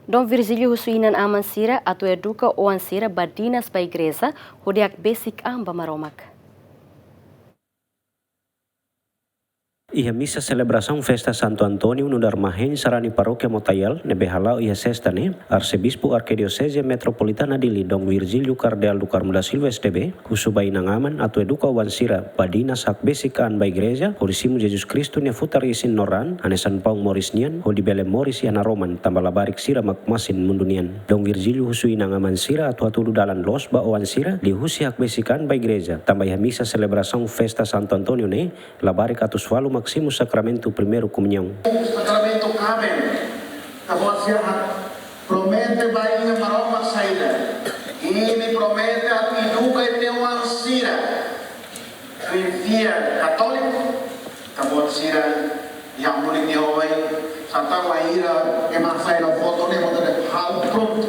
Dom Virgílio Husuinan Amansira atau educa o ansira badinas pa igreja, hodiak basic amba maromak. Ia missa celebração festa Santo Antônio no Darmahen sarani paróquia Motayal nebe halau ia sexta ne arcebispo arquidiocese metropolitana Dili Dom Virgílio Cardeal do Carmo da Silva STB kusubai nangaman atau educa wansira badina sak besikan ba igreja horisimu Jesus Kristo ne futar isin noran anesan paung morisnian ho di bele moris yana roman tambalabarik sira makmasin mundunian Dom Virgílio husui nangaman sira atau atudu dalan los ba wansira di husi hak besikan ba igreja tambah missa celebração festa Santo Antônio ne labarik atus walu Maximus Sacramento Primeiro Comunhão. Sacramento Carmen, a vossa promete bainha maroma saída. E me promete a educa e teu ansira. Tu envia católico, a vossa yang boleh diawai santa waira que mais sai na foto ne moda hal pronto.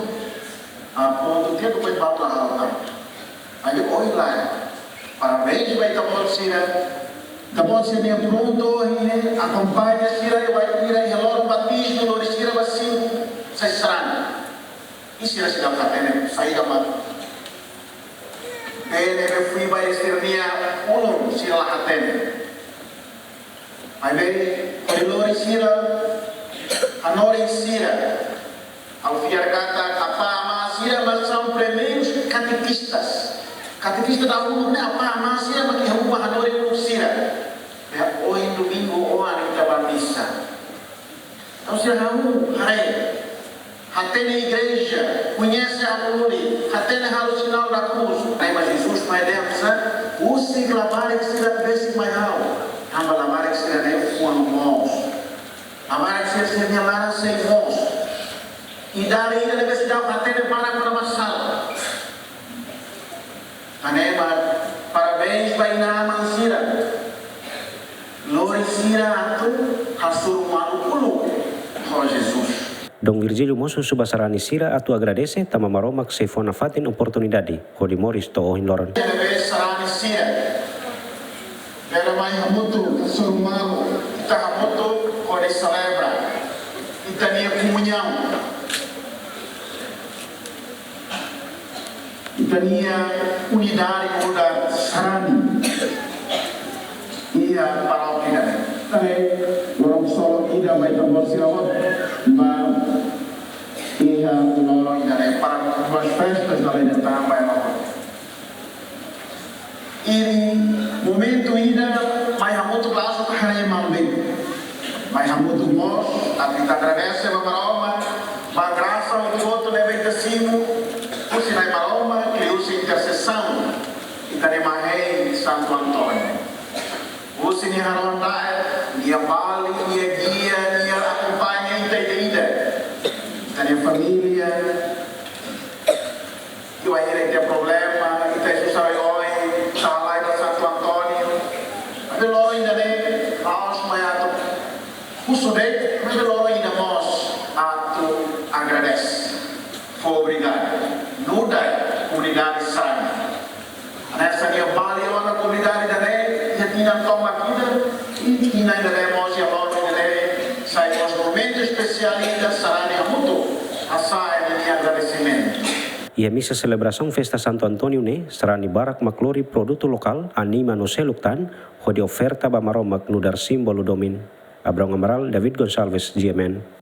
A ponto dia depois batu hal tá. Aí oi lá. Parabéns vai ta vossa Tapos siya pronto, acompanha sila, vai ir a loro batismo, loro sila basim sa Israel. E sila sila katene, sa ikamat. Dene fui ba estirnia ulong sila katene. Ay bay, loro sila, anori sila. Al fiar kata kapama sila masam primeiros catequistas. Catequista dahulu ni apa masih bagi hamba hanori usira. Ya hoy domingo orang kita bamisa. Então se hamu hai hatene igreja conhece a luli, hatene halo sinal da cruz. Aí mas Jesus mai demsa, usi glabar que sira besi mai hal. Hamba labar que sira ne fuan mons. Amar que sira ne lara sei mons. E dari ida besi dau hatene para masal. Anema, parabéns para Inaman Sira. Lori Sira atu hasur malu pulu oh Jesus. Dom Virgílio mosu subasarani sira atu agradece tama maromak se fona fatin oportunidade. Kodi moris to ohin loran. Deve sarani Sira. Deve mai hamutu hasur malu. Ita hamutu kodi celebra. Ita nia comunhão. Tania unidade muda sarani ia paróquia aí orang solo ida mai tambor sirawat ma ia loro ida para as festas da lei também ini momento ida mai hamutu laso kahane mambe mai hamutu mos tapi kita agradece ba maroma ba graça o voto deve ter sido usi na maroma que usi intercessão e Darmahen Santo Antônio usi ni haronda dia bali dia guia dia acompanha ida tani família que vai ter problema e tem susai oi salai da Santo Antônio mas loro ainda ne aos maiato uso de mas loro ainda mos ato agradece foi obrigado Nudai comunidade sana. Nessa dia bali orang comunidade dari yang toma kita ini dari emosi Allah dari saya os momento especial da sarani mutu asai ini agradecimento. Ia missa celebração festa Santo Antônio ne sarani barak maklori produto lokal anima no seluktan hodi oferta ba maromak nudar simbolo domin. Abraham Amaral, David Gonçalves, GMN.